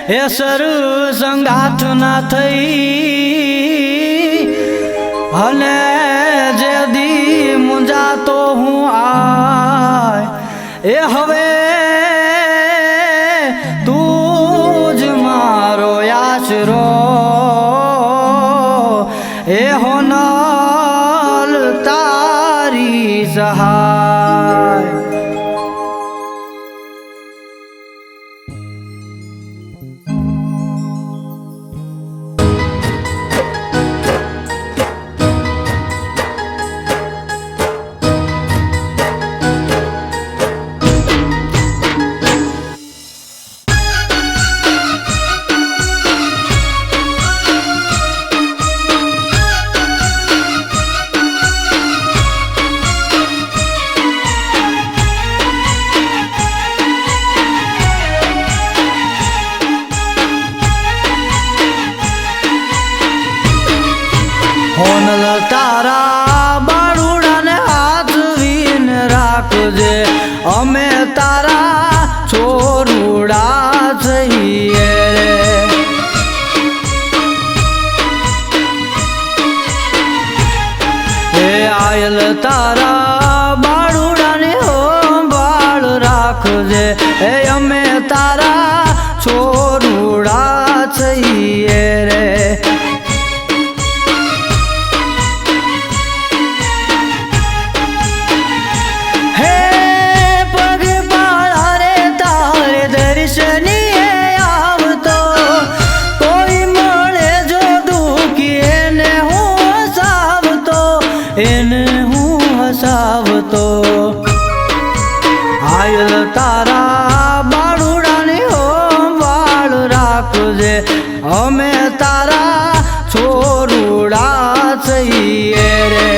એ sir સંગાથ ના થઈ અને જે દી મુંજાતો હું આય એ હવે તું જ મારો આશરો એ હોનલ તારી સહાય હોનલ તારા બાળુડાને હાથવીન રાખજે અમે તારા છોરુડા છીએ રે એ આયલ તારા બાળુડાને સંભાળ રાખજે એ અમે તારા છોરુડા છીએ રે એને હું હસાવતો આયલ તારા બાળુડાને સંભાળ રાખજે અમે તારા છોરુડા છીએ રે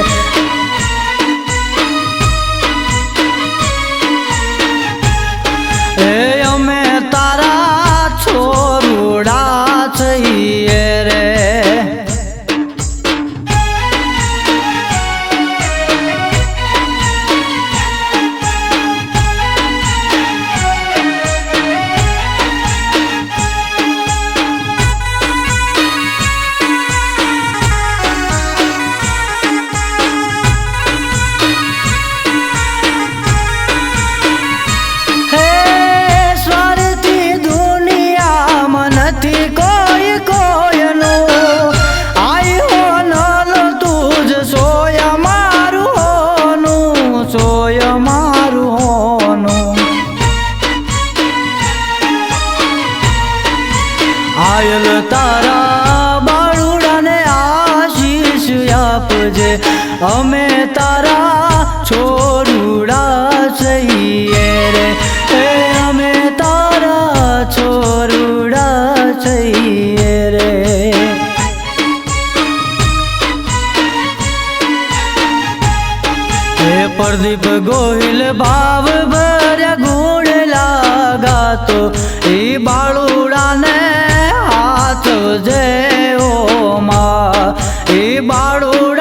એ અમે તારા છોરુડા છીએ રે આયલ તારા બાળુડાને આશીષ આપજે અમે તારા છોરુડા છીએ રે એ અમે તારા છોરુડા છીએ રે હે પ્રદીપ ગોહિલ ભાવ ભર્યા ગુણ લાગાતો એ બાળુડાને હાથ જે ઓ માં એ બાળુડા